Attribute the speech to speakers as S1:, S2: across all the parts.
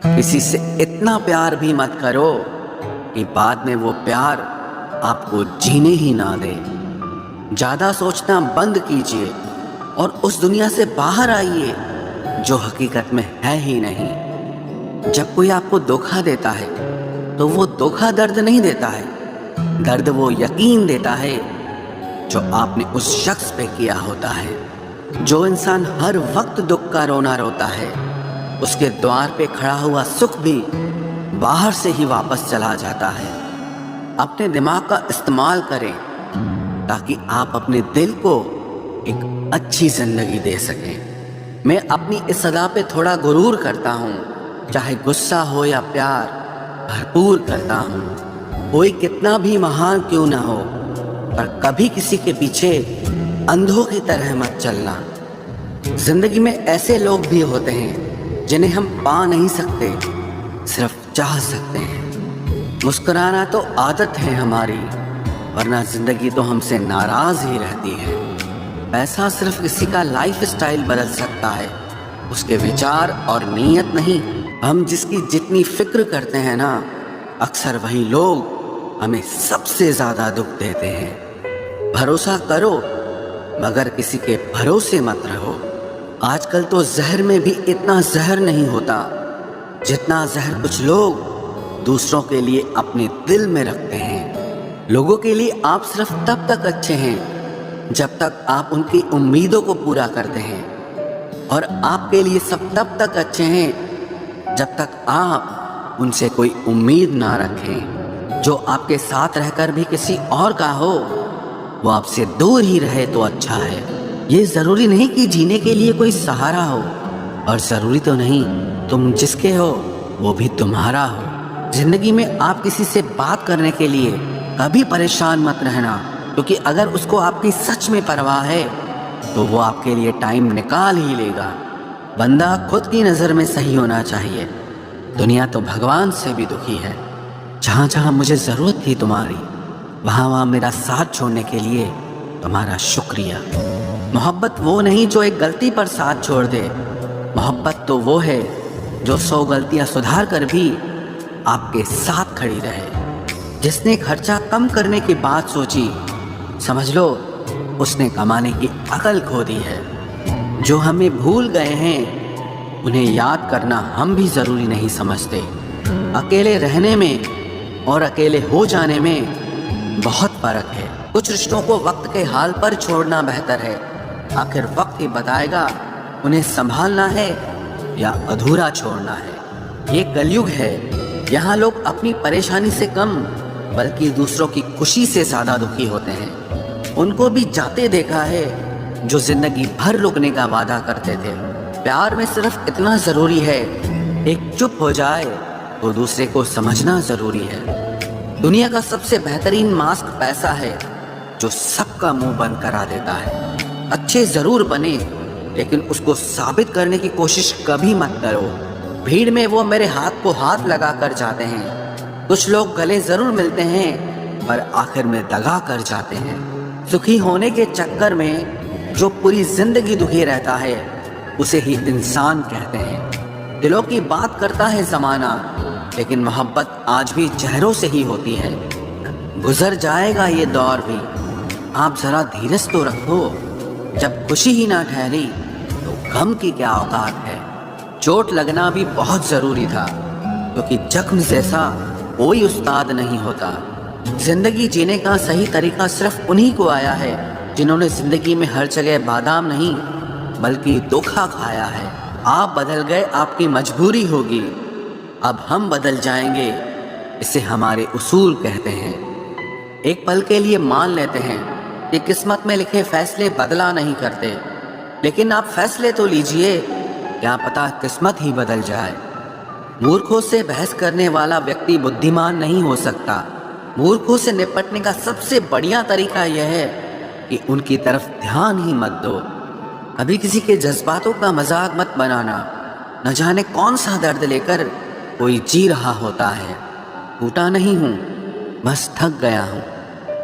S1: किसी से इतना प्यार भी मत करो कि बाद में वो प्यार आपको जीने ही ना दे। ज़्यादा सोचना बंद कीजिए और उस दुनिया से बाहर आइए जो हकीकत में है ही नहीं। जब कोई आपको धोखा देता है तो वो धोखा दर्द नहीं देता है, दर्द वो यकीन देता है जो आपने उस शख्स पे किया होता है। जो इंसान हर वक्त दुख का रोना रोता है, उसके द्वार पे खड़ा हुआ सुख भी बाहर से ही वापस चला जाता है। अपने दिमाग का इस्तेमाल करें ताकि आप अपने दिल को एक अच्छी जिंदगी दे सकें। मैं अपनी इस सदा पे थोड़ा गुरूर करता हूँ, चाहे गुस्सा हो या प्यार भरपूर करता हूँ। कोई कितना भी महान क्यों ना हो, पर कभी किसी के पीछे अंधों की तरह मत चलना। जिंदगी में ऐसे लोग भी होते हैं जिन्हें हम पा नहीं सकते, सिर्फ चाह सकते हैं। मुस्कुराना तो आदत है हमारी, वरना जिंदगी तो हमसे नाराज ही रहती है। पैसा सिर्फ किसी का लाइफ स्टाइल बदल सकता है, उसके विचार और नीयत नहीं। हम जिसकी जितनी फिक्र करते हैं ना, अक्सर वही लोग हमें सबसे ज्यादा दुख देते हैं। भरोसा करो मगर किसी के भरोसे मत रहो। आजकल तो जहर में भी इतना जहर नहीं होता जितना जहर कुछ लोग दूसरों के लिए अपने दिल में रखते हैं। लोगों के लिए आप सिर्फ तब तक अच्छे हैं जब तक आप उनकी उम्मीदों को पूरा करते हैं, और आपके लिए सब तब तक अच्छे हैं जब तक आप उनसे कोई उम्मीद ना रखें। जो आपके साथ रहकर भी किसी और का हो, वो आपसे दूर ही रहे तो अच्छा है। ये जरूरी नहीं कि जीने के लिए कोई सहारा हो, और जरूरी तो नहीं तुम जिसके हो वो भी तुम्हारा हो। जिंदगी में आप किसी से बात करने के लिए कभी परेशान मत रहना, क्योंकि अगर उसको आपकी सच में परवाह है तो वो आपके लिए टाइम निकाल ही लेगा। बंदा खुद की नज़र में सही होना चाहिए। दुनिया तो भगवान से भी दुखी है। जहाँ जहाँ मुझे ज़रूरत थी तुम्हारी, वहाँ वहाँ मेरा साथ छोड़ने के लिए तुम्हारा शुक्रिया। मोहब्बत वो नहीं जो एक गलती पर साथ छोड़ दे। मोहब्बत तो वो है जो 100 गलतियाँ सुधार कर भी आपके साथ खड़ी रहे। जिसने खर्चा कम करने की बात सोची, समझ लो उसने कमाने की अकल खो दी है। जो हमें भूल गए हैं उन्हें याद करना हम भी ज़रूरी नहीं समझते। अकेले रहने में और अकेले हो जाने में बहुत फ़र्क है। कुछ रिश्तों को वक्त के हाल पर छोड़ना बेहतर है। आखिर वक्त ही बताएगा उन्हें संभालना है या अधूरा छोड़ना है। ये कलयुग है, यहाँ लोग अपनी परेशानी से कम बल्कि दूसरों की खुशी से ज़्यादा दुखी होते हैं। उनको भी जाते देखा है जो जिंदगी भर रुकने का वादा करते थे। प्यार में सिर्फ इतना ज़रूरी है, एक चुप हो जाए तो दूसरे को समझना ज़रूरी है। दुनिया का सबसे बेहतरीन मास्क पैसा है जो सबका मुंह बंद करा देता है। अच्छे ज़रूर बने, लेकिन उसको साबित करने की कोशिश कभी मत करो। भीड़ में वो मेरे हाथ को हाथ लगा कर जाते हैं। कुछ लोग गले ज़रूर मिलते हैं पर आखिर में दगा कर जाते हैं। सुखी होने के चक्कर में जो पूरी जिंदगी दुखी रहता है उसे ही इंसान कहते हैं। दिलों की बात करता है ज़माना, लेकिन मोहब्बत आज भी चेहरों से ही होती है। गुजर जाएगा ये दौर भी, आप ज़रा धीरज तो रखो। जब खुशी ही ना ठहरी तो गम की क्या औकात है। चोट लगना भी बहुत ज़रूरी था, क्योंकि जख्म जैसा कोई उस्ताद नहीं होता। जिंदगी जीने का सही तरीका सिर्फ उन्हीं को आया है जिन्होंने जिंदगी में हर जगह बादाम नहीं बल्कि धोखा खाया है। आप बदल गए, आपकी मजबूरी होगी, अब हम बदल जाएंगे, इसे हमारे उसूल कहते हैं। एक पल के लिए मान लेते हैं कि किस्मत में लिखे फैसले बदला नहीं करते, लेकिन आप फैसले तो लीजिए, क्या पता किस्मत ही बदल जाए। मूर्खों से बहस करने वाला व्यक्ति बुद्धिमान नहीं हो सकता। मूर्खों से निपटने का सबसे बढ़िया तरीका यह है कि उनकी तरफ ध्यान ही मत दो। कभी किसी के जज्बातों का मजाक मत बनाना। न जाने कौन सा दर्द लेकर कोई जी रहा होता है। टूटा नहीं हूँ, बस थक गया हूँ।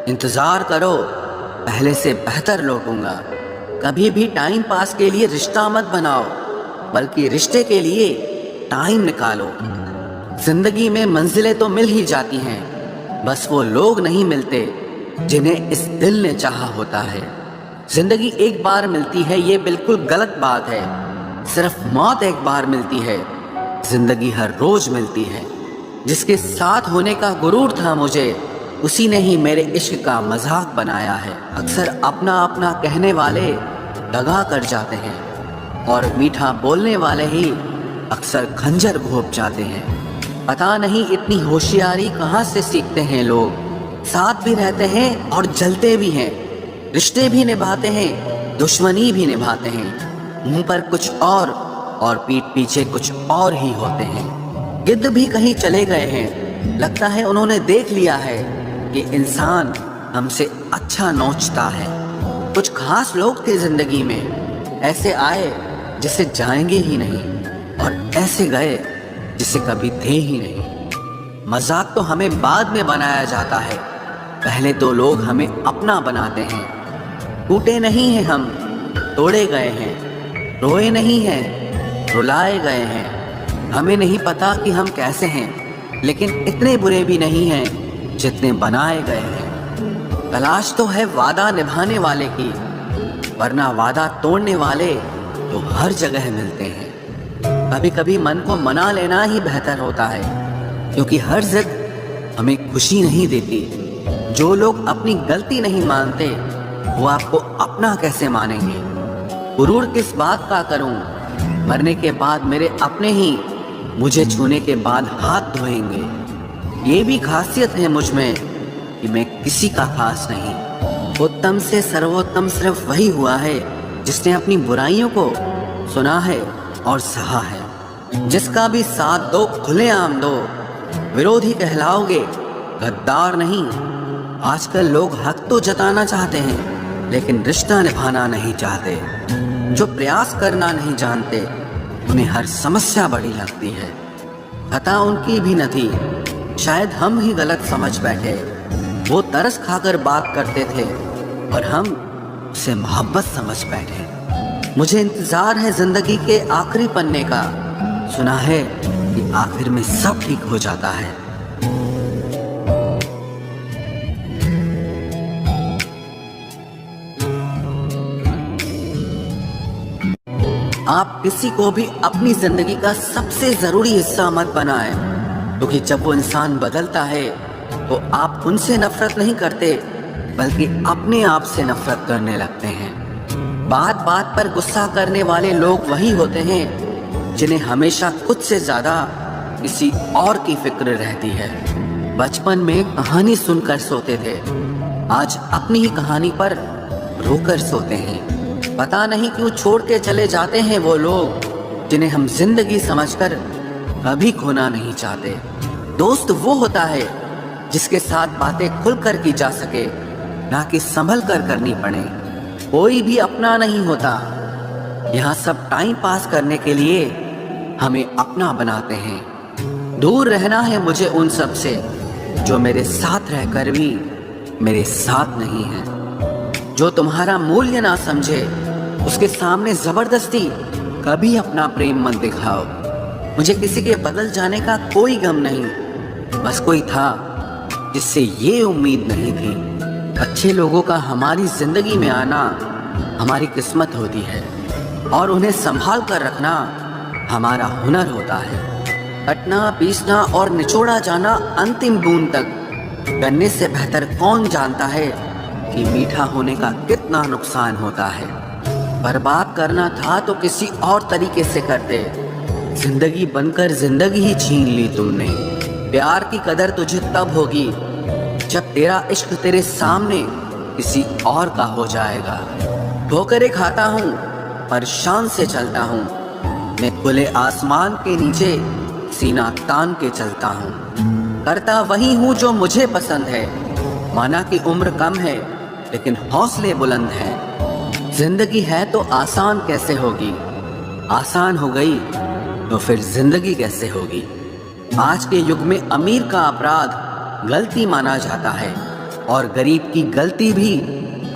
S1: इंतज़ार करो, पहले से बेहतर लौटूंगा। कभी भी टाइम पास के लिए रिश्ता मत बनाओ, बल्कि रिश्ते के लिए टाइम निकालो। जिंदगी में मंजिलें तो मिल ही जाती हैं, बस वो लोग नहीं मिलते जिन्हें इस दिल ने चाहा होता है। जिंदगी एक बार मिलती है ये बिल्कुल गलत बात है, सिर्फ मौत एक बार मिलती है, जिंदगी हर रोज मिलती है। जिसके साथ होने का गुरूर था मुझे, उसी ने ही मेरे इश्क का मजाक बनाया है। अक्सर अपना अपना कहने वाले दगा कर जाते हैं, और मीठा बोलने वाले ही अक्सर खंजर घोंप जाते हैं। पता नहीं इतनी होशियारी कहाँ से सीखते हैं लोग। साथ भी रहते हैं और जलते भी हैं, रिश्ते भी निभाते हैं, दुश्मनी भी निभाते हैं। मुंह पर कुछ और पीठ पीछे कुछ और ही होते हैं। गिद्ध भी कहीं चले गए हैं, लगता है उन्होंने देख लिया है कि इंसान हमसे अच्छा नोचता है। कुछ खास लोग थे जिंदगी में, ऐसे आए जिसे जाएंगे ही नहीं, और ऐसे गए जिसे कभी थे ही नहीं। मजाक तो हमें बाद में बनाया जाता है, पहले तो लोग हमें अपना बनाते हैं। टूटे नहीं हैं हम, तोड़े गए हैं, रोए नहीं हैं, रुलाए गए हैं। हमें नहीं पता कि हम कैसे हैं, लेकिन इतने बुरे भी नहीं हैं जितने बनाए गए हैं। तलाश तो है वादा निभाने वाले की, वरना वादा तोड़ने वाले तो हर जगह मिलते हैं। कभी कभी मन को मना लेना ही बेहतर होता है, क्योंकि हर जिद हमें खुशी नहीं देती। जो लोग अपनी गलती नहीं मानते, वो आपको अपना कैसे मानेंगे। गुरूर किस बात का करूं, मरने के बाद मेरे अपने ही मुझे छूने के बाद हाथ धोएंगे। ये भी खासियत है मुझ में कि मैं किसी का खास नहीं। उत्तम से सर्वोत्तम सिर्फ वही हुआ है जिसने अपनी बुराइयों को सुना है और सहा है। जिसका भी साथ दो खुलेआम दो, विरोधी कहलाओगे, गद्दार नहीं। आजकल लोग हक तो जताना चाहते हैं, लेकिन रिश्ता निभाना नहीं चाहते। जो प्रयास करना नहीं जानते, उन्हें हर समस्या बड़ी लगती है। खता उनकी भी न थी, शायद हम ही गलत समझ बैठे। वो तरस खाकर बात करते थे और हम उसे मोहब्बत समझ बैठे। मुझे इंतजार है जिंदगी के आखिरी पन्ने का, सुना है कि आखिर में सब ठीक हो जाता है। आप किसी को भी अपनी जिंदगी का सबसे जरूरी हिस्सा मत बनाएं, क्योंकि जब वो इंसान बदलता है तो आप उनसे नफरत नहीं करते, बल्कि अपने आप से नफरत करने लगते हैं। बात बात पर गुस्सा करने वाले लोग वही होते हैं जिन्हें हमेशा खुद से ज्यादा किसी और की फिक्र रहती है। बचपन में कहानी सुनकर सोते थे, आज अपनी ही कहानी पर रोकर सोते हैं। पता नहीं क्यों छोड़ के चले जाते हैं वो लोग जिन्हें हम जिंदगी समझकर कभी खोना नहीं चाहते। दोस्त वो होता है जिसके साथ बातें खुलकर की जा सके, ना कि संभल कर करनी पड़े। कोई भी अपना नहीं होता, यहाँ सब टाइम पास करने के लिए हमें अपना बनाते हैं। दूर रहना है मुझे उन सब से जो मेरे साथ रहकर भी मेरे साथ नहीं है। जो तुम्हारा मूल्य ना समझे, उसके सामने जबरदस्ती कभी अपना प्रेम मत दिखाओ। मुझे किसी के बदल जाने का कोई गम नहीं, बस कोई था जिससे ये उम्मीद नहीं थी। अच्छे लोगों का हमारी जिंदगी में आना हमारी किस्मत होती है, और उन्हें संभाल कर रखना हमारा हुनर होता है। कटना, पीसना और निचोड़ा जाना अंतिम बूंद तक करने से बेहतर कौन जानता है कि मीठा होने का कितना नुकसान होता है। बर्बाद करना था तो किसी और तरीके से करते, जिंदगी बनकर जिंदगी ही छीन ली तुमने। प्यार की कदर तुझे तब होगी जब तेरा इश्क तेरे सामने किसी और का हो जाएगा। ठोकरें खाता हूँ पर शान से चलता हूँ, मैं खुले आसमान के नीचे सीना तान के चलता हूँ। करता वही हूँ जो मुझे पसंद है, माना कि उम्र कम है लेकिन हौसले बुलंद हैं। जिंदगी है तो आसान कैसे होगी, आसान हो गई तो फिर जिंदगी कैसे होगी। आज के युग में अमीर का अपराध गलती माना जाता है और गरीब की गलती भी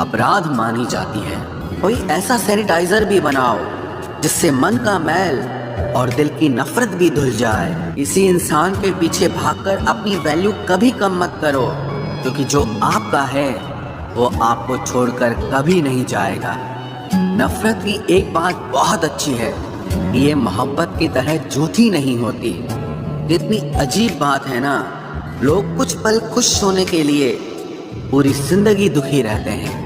S1: अपराध मानी जाती है। कोई ऐसा सैनिटाइजर भी बनाओ जिससे मन का मैल اور دل کی نفرت بھی دھل جائے۔ کسی انسان کے پیچھے بھاگ کر اپنی ویلیو کبھی کم مت کرو، کیونکہ جو آپ کا ہے وہ آپ کو چھوڑ کر کبھی نہیں جائے گا۔ نفرت کی ایک بات بہت اچھی ہے، یہ محبت کی طرح جھوٹی نہیں ہوتی۔ کتنی عجیب بات ہے نا، لوگ کچھ پل خوش ہونے کے لیے پوری زندگی دکھی رہتے ہیں۔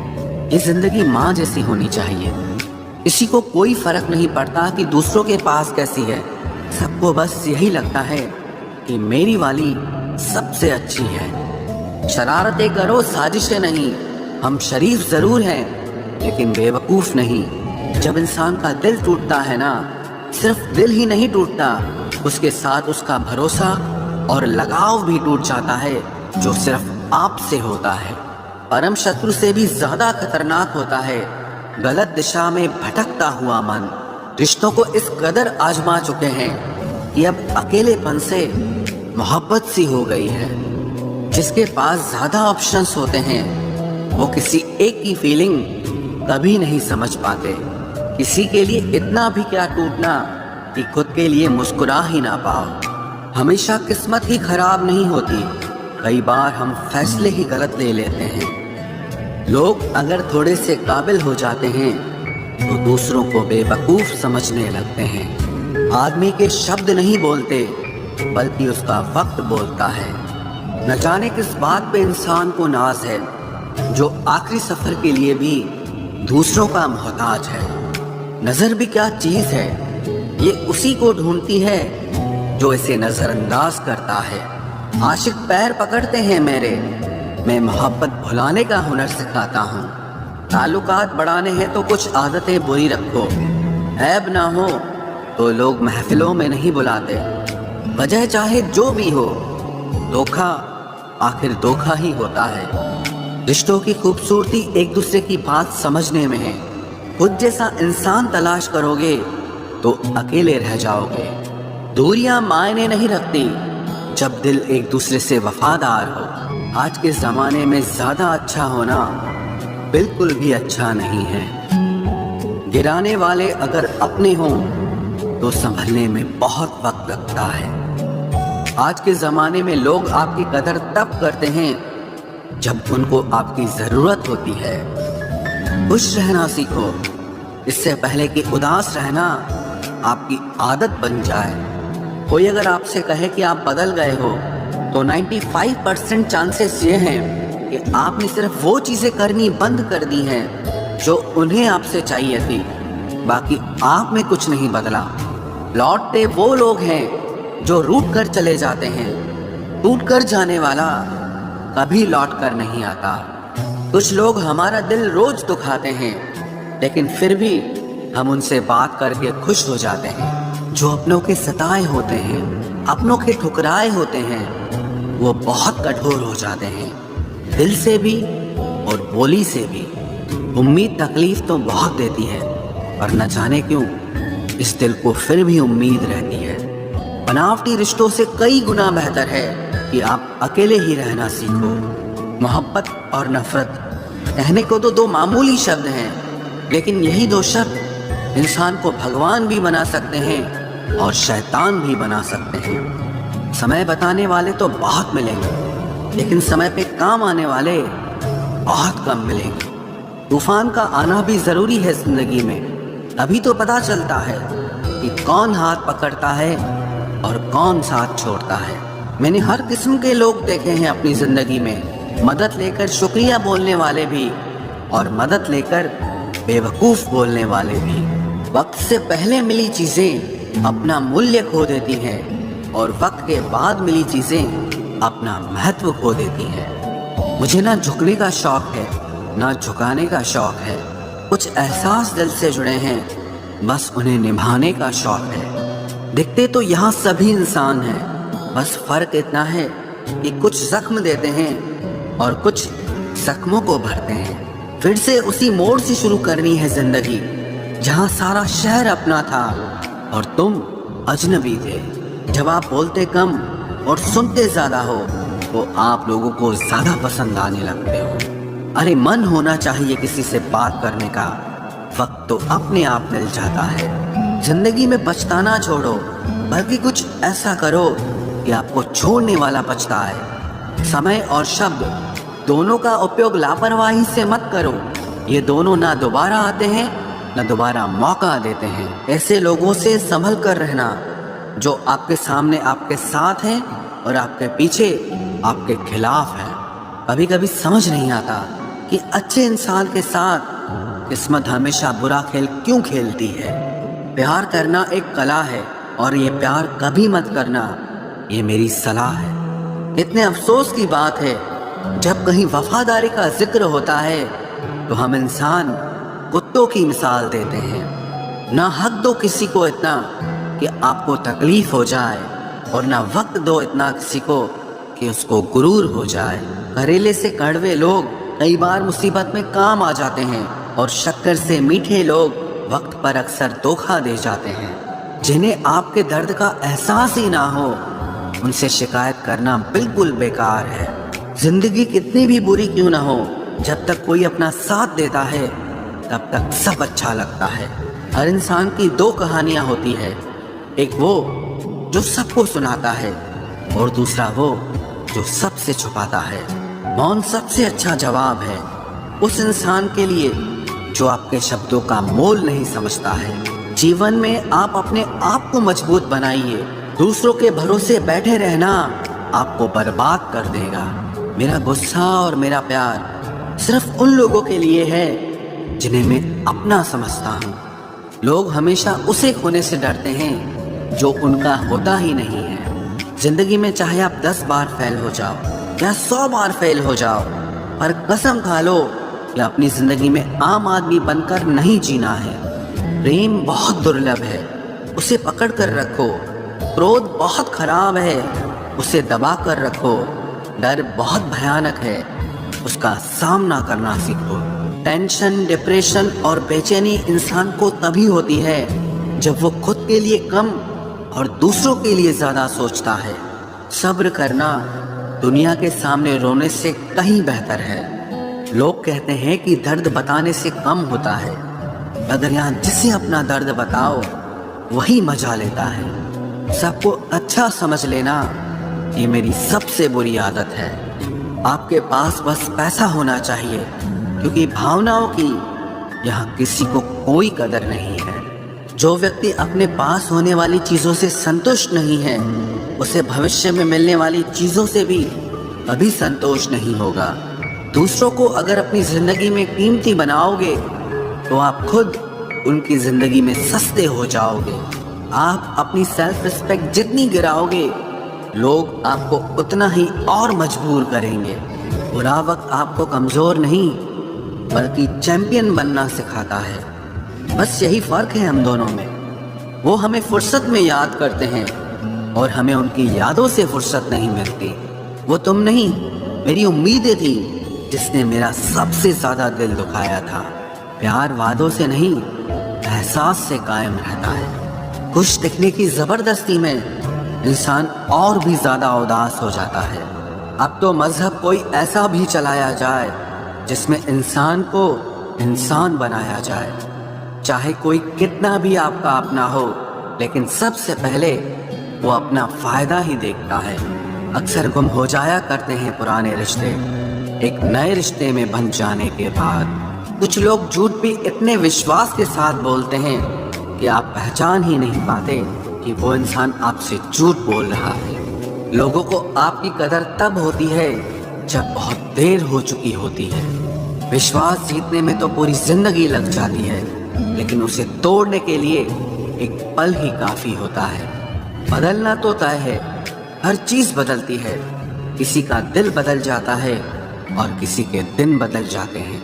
S1: یہ زندگی ماں جیسی ہونی چاہیے۔ کسی کو کوئی فرق نہیں پڑتا کہ دوسروں کے پاس کیسی ہے، سب کو بس یہی لگتا ہے کہ میری والی سب سے اچھی ہے۔ شرارتیں کرو، سازشیں نہیں۔ ہم شریف ضرور ہیں لیکن بے وقوف نہیں۔ جب انسان کا دل ٹوٹتا ہے نا، صرف دل ہی نہیں ٹوٹتا، اس کے ساتھ اس کا بھروسہ اور لگاؤ بھی ٹوٹ جاتا ہے، جو صرف آپ سے ہوتا ہے۔ پرم شترو سے بھی زیادہ خطرناک ہوتا ہے غلط دشا میں بھٹکتا ہوا من۔ رشتوں کو اس قدر آزما چکے ہیں کہ اب اکیلے پن سے محبت سی ہو گئی ہے۔ جس کے پاس زیادہ آپشنز ہوتے ہیں وہ کسی ایک کی فیلنگ کبھی نہیں سمجھ پاتے۔ کسی کے لیے اتنا بھی کیا ٹوٹنا کہ خود کے لیے مسکرا ہی نہ پاؤ۔ ہمیشہ قسمت ہی خراب نہیں ہوتی، کئی بار ہم فیصلے ہی غلط لے لیتے ہیں۔ لوگ اگر تھوڑے سے قابل ہو جاتے ہیں تو دوسروں کو بے وقوف سمجھنے لگتے ہیں۔ آدمی کے شبد نہیں بولتے بلکہ اس کا وقت بولتا ہے۔ نہ جانے کس بات پہ انسان کو ناز ہے، جو آخری سفر کے لیے بھی دوسروں کا محتاج ہے۔ نظر بھی کیا چیز ہے، یہ اسی کو ڈھونڈتی ہے جو اسے نظر انداز کرتا ہے۔ عاشق پیر پکڑتے ہیں میرے، میں محبت بھلانے کا ہنر سکھاتا ہوں۔ تعلقات بڑھانے ہیں تو کچھ عادتیں بری رکھو، عیب نہ ہو تو لوگ محفلوں میں نہیں بلاتے۔ وجہ چاہے جو بھی ہو، دھوکا آخر دھوکا ہی ہوتا ہے۔ رشتوں کی خوبصورتی ایک دوسرے کی بات سمجھنے میں ہے۔ خود جیسا انسان تلاش کرو گے تو اکیلے رہ جاؤ گے۔ دوریاں معنی نہیں رکھتی جب دل ایک دوسرے سے وفادار ہو۔ آج کے زمانے میں زیادہ اچھا ہونا بالکل بھی اچھا نہیں ہے۔ گرانے والے اگر اپنے ہوں تو سنبھلنے میں بہت وقت لگتا ہے۔ آج کے زمانے میں لوگ آپ کی قدر تب کرتے ہیں جب ان کو آپ کی ضرورت ہوتی ہے۔ خوش رہنا سیکھو، اس سے پہلے کہ اداس رہنا آپ کی عادت بن جائے۔ کوئی اگر آپ سے کہے کہ آپ بدل گئے ہو تو 95% چانسز یہ ہیں کہ آپ نے صرف وہ چیزیں کرنی بند کر دی ہیں جو انہیں آپ سے چاہیے تھی، باقی آپ میں کچھ نہیں بدلا۔ لوٹتے وہ لوگ ہیں جو روٹ کر چلے جاتے ہیں، ٹوٹ کر جانے والا کبھی لوٹ کر نہیں آتا۔ کچھ لوگ ہمارا دل روز دکھاتے ہیں لیکن پھر بھی ہم ان سے بات کر کے خوش ہو جاتے ہیں۔ جو اپنوں کے ستائے ہوتے ہیں، اپنوں کے ٹھکرائے ہوتے ہیں، وہ بہت کٹھور ہو جاتے ہیں، دل سے بھی اور بولی سے بھی۔ امید تکلیف تو بہت دیتی ہے، پر نہ جانے کیوں اس دل کو پھر بھی امید رہتی ہے۔ بناوٹی رشتوں سے کئی گنا بہتر ہے کہ آپ اکیلے ہی رہنا سیکھو۔ محبت اور نفرت کہنے کو تو دو معمولی شبد ہیں، لیکن یہی دو شبد انسان کو بھگوان بھی بنا سکتے ہیں اور شیطان بھی بنا سکتے ہیں۔ سمے بتانے والے تو بہت ملیں گے، لیکن سمے پہ کام آنے والے بہت کم ملیں گے۔ طوفان کا آنا بھی ضروری ہے زندگی میں، ابھی تو پتہ چلتا ہے کہ کون ہاتھ پکڑتا ہے اور کون ساتھ چھوڑتا ہے۔ میں نے ہر قسم کے لوگ دیکھے ہیں اپنی زندگی میں، مدد لے کر شکریہ بولنے والے بھی اور مدد لے کر بے وقوف بولنے والے بھی۔ وقت سے پہلے ملی چیزیں اپنا مولیہ کھو دیتی ہیں اور وقت کے بعد ملی چیزیں اپنا مہتو کھو دیتی ہیں۔ مجھے نہ جھکنے کا شوق ہے نہ جھکانے کا شوق ہے، کچھ احساس دل سے جڑے ہیں، بس انہیں نبھانے کا شوق ہے۔ دکھتے تو یہاں سبھی انسان ہیں، بس فرق اتنا ہے کہ کچھ زخم دیتے ہیں اور کچھ زخموں کو بھرتے ہیں۔ پھر سے اسی موڑ سے شروع کرنی ہے زندگی جہاں سارا شہر اپنا تھا اور تم اجنبی تھے۔ جب آپ بولتے کم اور سنتے زیادہ ہو تو آپ لوگوں کو زیادہ پسند آنے لگتے ہو۔ ارے من ہونا چاہیے کسی سے بات کرنے کا، وقت تو اپنے آپ مل جاتا ہے۔ जिंदगी में पछताना छोड़ो, बल्कि कुछ ऐसा करो कि आपको छोड़ने वाला पछताए। समय और शब्द दोनों का उपयोग लापरवाही से मत करो। ये दोनों ना दोबारा आते हैं, ना दोबारा मौका देते हैं। ऐसे लोगों से संभल कर रहना जो आपके सामने आपके साथ हैं और आपके पीछे आपके खिलाफ हैं। कभी कभी समझ नहीं आता कि अच्छे इंसान के साथ किस्मत हमेशा बुरा खेल क्यों खेलती है। प्यार करना एक कला है और ये प्यार कभी मत करना, ये मेरी सलाह है। कितने अफसोस की बात है, जब कहीं वफादारी का जिक्र होता है तो हम इंसान कुत्तों की मिसाल देते हैं। ना हक दो किसी को इतना कि आपको तकलीफ हो जाए, और ना वक्त दो इतना किसी को कि उसको गुरूर हो जाए। करेले से कड़वे लोग कई बार मुसीबत में काम आ जाते हैं, और शक्कर से मीठे लोग वक्त पर अक्सर धोखा दे जाते हैं। जिन्हें आपके दर्द का एहसास ही ना हो, उनसे शिकायत करना बिल्कुल बेकार है। जिंदगी कितनी भी बुरी क्यों ना हो, जब तक कोई अपना साथ देता है तब तक सब अच्छा लगता है। हर इंसान की दो कहानियां होती है, एक वो जो सबको सुनाता है और दूसरा वो जो सबसे छुपाता है। मौन सबसे अच्छा जवाब है उस इंसान के लिए जो आपके शब्दों का मोल नहीं समझता है। जीवन में आप अपने आप को मजबूत बनाइए। दूसरों के भरोसे बैठे रहना आपको बर्बाद कर देगा। मेरा गुस्सा और मेरा प्यार सिर्फ उन लोगों के लिए है जिन्हें मैं अपना समझता हूँ। लोग हमेशा उसे खोने से डरते हैं जो उनका होता ही नहीं है। जिंदगी में चाहे आप 10 बार फेल हो जाओ या 100 बार फेल हो जाओ, पर कसम खा लो कि अपनी जिंदगी में आम आदमी बनकर नहीं जीना है। प्रेम बहुत दुर्लभ है, उसे पकड़ कर रखो। क्रोध बहुत खराब है, उसे दबा कर रखो। डर बहुत भयानक है, उसका सामना करना सीखो। टेंशन, डिप्रेशन और बेचैनी इंसान को तभी होती है जब वो खुद के लिए कम और दूसरों के लिए ज्यादा सोचता है। सब्र करना दुनिया के सामने रोने से कहीं बेहतर है। लोग कहते हैं कि दर्द बताने से कम होता है, मगर यहाँ जिसे अपना दर्द बताओ वही मजा लेता है। सबको अच्छा समझ लेना ये मेरी सबसे बुरी आदत है। आपके पास बस पैसा होना चाहिए, क्योंकि भावनाओं की यहाँ किसी को कोई कदर नहीं है। जो व्यक्ति अपने पास होने वाली चीजों से संतुष्ट नहीं है, उसे भविष्य में मिलने वाली चीजों से भी कभी संतोष नहीं होगा। दूसरों को अगर अपनी जिंदगी में कीमती बनाओगे तो आप खुद उनकी जिंदगी में सस्ते हो जाओगे। आप अपनी सेल्फ रिस्पेक्ट जितनी गिराओगे, लोग आपको उतना ही और मजबूर करेंगे। बुरा वक्त आपको कमजोर नहीं बल्कि चैंपियन बनना सिखाता है। बस यही फर्क है हम दोनों में। वो हमें फुर्सत में याद करते हैं और हमें उनकी यादों से फुर्सत नहीं मिलती। वो तुम नहीं, मेरी उम्मीदें थी जिसने मेरा सबसे ज्यादा दिल दुखाया था। प्यार वादों से नहीं, एहसास से कायम रहता है। खुश दिखने की जबरदस्ती में इंसान और भी ज्यादा उदास हो जाता है। अब तो मजहब कोई ऐसा भी चलाया जाए जिसमें इंसान को इंसान बनाया जाए। चाहे कोई कितना भी आपका अपना हो, लेकिन सबसे पहले वो अपना फायदा ही देखता है। अक्सर गुम हो जाया करते हैं पुराने रिश्ते एक नए रिश्ते में बन जाने के बाद। कुछ लोग झूठ भी इतने विश्वास के साथ बोलते हैं कि आप पहचान ही नहीं पाते कि वो इंसान आपसे झूठ बोल रहा है। लोगों को आपकी कदर तब होती है जब बहुत देर हो चुकी होती है। विश्वास जीतने में तो पूरी जिंदगी लग जाती है, लेकिन उसे तोड़ने के लिए एक पल ही काफी होता है। बदलना तो तय है, हर चीज बदलती है। किसी का दिल बदल जाता है और किसी के दिन बदल जाते हैं।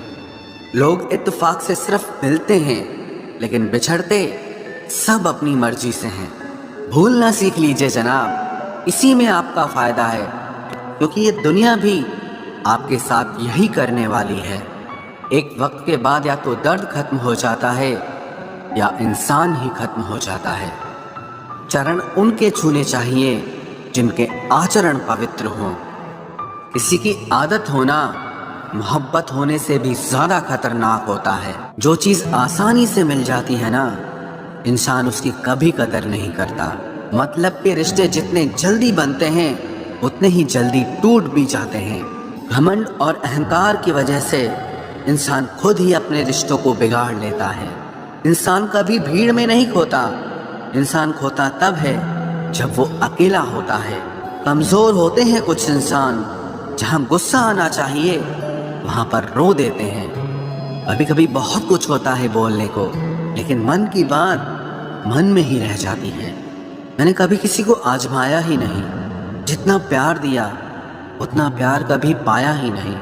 S1: लोग इत्तेफाक से सिर्फ मिलते हैं, लेकिन बिछड़ते सब अपनी मर्जी से हैं। भूलना सीख लीजिए जनाब, इसी में आपका फायदा है, क्योंकि ये दुनिया भी आपके साथ यही करने वाली है। एक वक्त के बाद या तो दर्द खत्म हो जाता है या इंसान ही खत्म हो जाता है। चरण उनके छूने चाहिए जिनके आचरण पवित्र हों। किसी की आदत होना मोहब्बत होने से भी ज्यादा खतरनाक होता है। जो चीज आसानी से मिल जाती है ना, इंसान उसकी कभी कदर नहीं करता। मतलब के रिश्ते जितने जल्दी बनते हैं उतने ही जल्दी टूट भी जाते हैं। घमंड और अहंकार की वजह से इंसान खुद ही अपने रिश्तों को बिगाड़ लेता है। इंसान कभी भीड़ में नहीं खोता, इंसान खोता तब है जब वो अकेला होता है। कमज़ोर होते हैं कुछ इंसान, जहाँ गुस्सा आना चाहिए वहाँ पर रो देते हैं। कभी कभी बहुत कुछ होता है बोलने को, लेकिन मन की बात मन में ही रह जाती है। मैंने कभी किसी को आजमाया ही नहीं, जितना प्यार दिया उतना प्यार कभी पाया ही नहीं।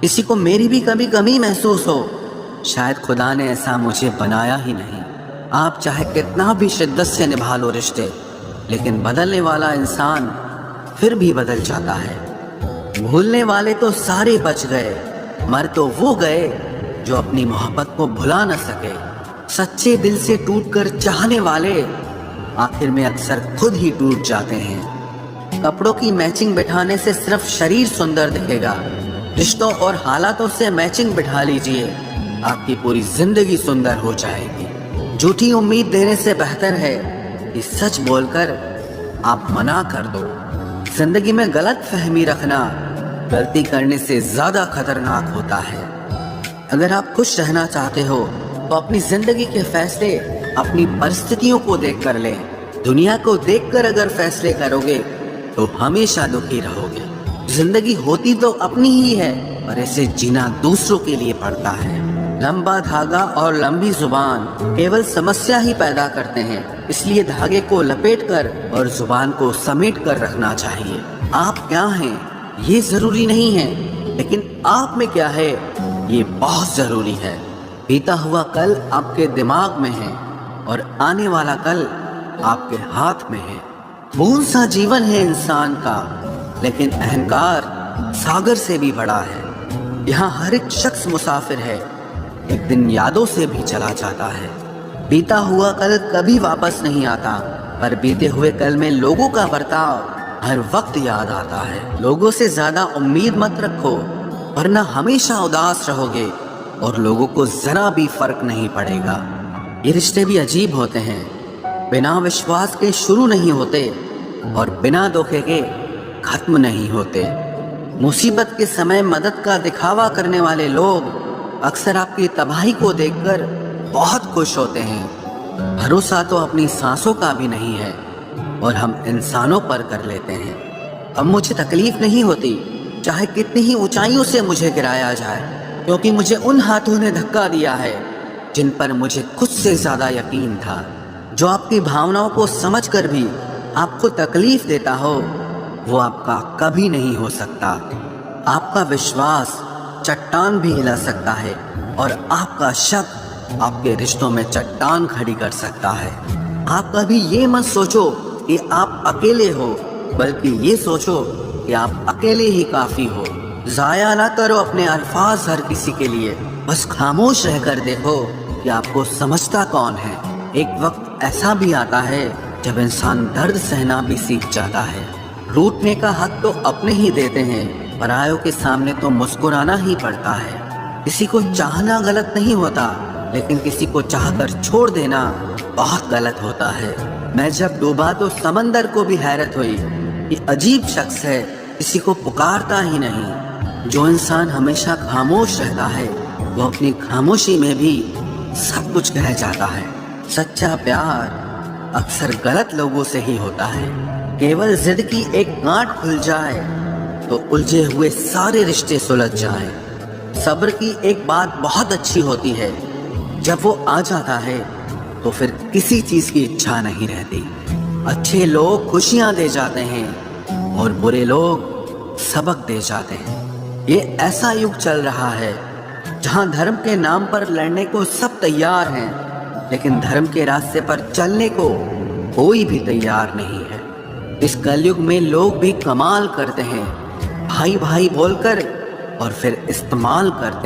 S1: किसी को मेरी भी कभी कमी महसूस हो, शायद खुदा ने ऐसा मुझे बनाया ही नहीं। आप चाहे कितना भी शिद्दत से निभा लो रिश्ते, लेकिन बदलने वाला इंसान फिर भी बदल जाता है। भूलने वाले तो सारे बच गए, मर तो वो गए जो अपनी मोहब्बत को भुला न सके। सच्चे दिल से टूटकर चाहने वाले आखिर में अक्सर खुद ही टूट जाते हैं। कपड़ों की मैचिंग बिठाने से सिर्फ शरीर सुंदर दिखेगा, रिश्तों और हालातों से मैचिंग बिठा लीजिए, आपकी पूरी जिंदगी सुंदर हो जाएगी। झूठी उम्मीद देने से बेहतर है कि सच बोलकर आप मना कर दो। जिंदगी में गलत फहमी रखना गलती करने से ज्यादा खतरनाक होता है। अगर आप खुश रहना चाहते हो तो अपनी जिंदगी के फैसले अपनी परिस्थितियों को देखकर लें। दुनिया को देखकर अगर फैसले करोगे तो हमेशा दुखी रहोगे। जिंदगी होती तो अपनी ही है, पर इसे जीना दूसरों के लिए पड़ता है। लंबा धागा और लंबी जुबान केवल समस्या ही पैदा करते हैं, इसलिए धागे को लपेटकर और जुबान को समेट कर रखना चाहिए। आप क्या हैं ये जरूरी नहीं है, लेकिन आप में क्या है ये बहुत जरूरी है। बीता हुआ कल आपके दिमाग में है और आने वाला कल आपके हाथ में है। बूंद सा जीवन है इंसान का, लेकिन अहंकार सागर से भी बड़ा है। यहाँ हर एक शख्स मुसाफिर है, एक दिन यादों से भी चला जाता है। बीता हुआ कल कभी वापस नहीं आता, पर बीते हुए कल में लोगों का बर्ताव हर वक्त याद आता है। लोगों से ज्यादा उम्मीद मत रखो, वरना हमेशा उदास रहोगे और लोगों को जरा भी फर्क नहीं पड़ेगा। ये रिश्ते भी अजीब होते हैं, बिना विश्वास के शुरू नहीं होते और बिना धोखे के खत्म नहीं होते। मुसीबत के समय मदद का दिखावा करने वाले लोग अक्सर आपकी तबाही को देखकर बहुत खुश होते हैं। भरोसा तो अपनी सांसों का भी नहीं है और हम इंसानों पर कर लेते हैं। अब मुझे तकलीफ नहीं होती चाहे कितनी ही ऊंचाइयों से मुझे गिराया जाए, क्योंकि मुझे उन हाथों ने धक्का दिया है जिन पर मुझे खुद से ज्यादा यकीन था। जो आपकी भावनाओं को समझकर भी आपको तकलीफ देता हो वो आपका कभी नहीं हो सकता। आपका विश्वास चट्टान भी हिला सकता है और आपका शक आपके रिश्तों में चट्टान खड़ी कर सकता है। आप कभी ये मत सोचो कि आप अकेले हो, बल्कि ये सोचो कि आप अकेले ही काफी हो। जाया ना करो अपने अल्फाज हर किसी के लिए, बस खामोश रहकर देखो कि आपको समझता कौन है। एक वक्त ऐसा भी आता है जब इंसान दर्द सहना भी सीख जाता है। रूठने का हक तो अपने ही देते हैं, परायों के सामने तो मुस्कुराना ही पड़ता है। किसी को चाहना गलत नहीं होता, लेकिन किसी को चाहकर छोड़ देना बहुत गलत होता है। मैं जब डूबा तो समंदर को भी हैरत हुई कि अजीब शख्स है, किसी को पुकारता ही नहीं। जो इंसान हमेशा खामोश रहता है वो अपनी खामोशी में भी सब कुछ कह जाता है। सच्चा प्यार अक्सर गलत लोगों से ही होता है। केवल जिद की एक गांठ खुल जाए तो उलझे हुए सारे रिश्ते सुलझ जाएं। सब्र की एक बात बहुत अच्छी होती है, जब वो आ जाता है तो फिर किसी चीज की इच्छा नहीं रहती। अच्छे लोग खुशियां दे जाते हैं और बुरे लोग सबक दे जाते हैं। ये ऐसा युग चल रहा है जहां धर्म के नाम पर लड़ने को सब तैयार हैं, लेकिन धर्म के रास्ते पर चलने को कोई भी तैयार नहीं है। इस कलयुग में लोग भी कमाल करते हैं, भाई भाई बोलकर और फिर इस्तेमाल करते हैं।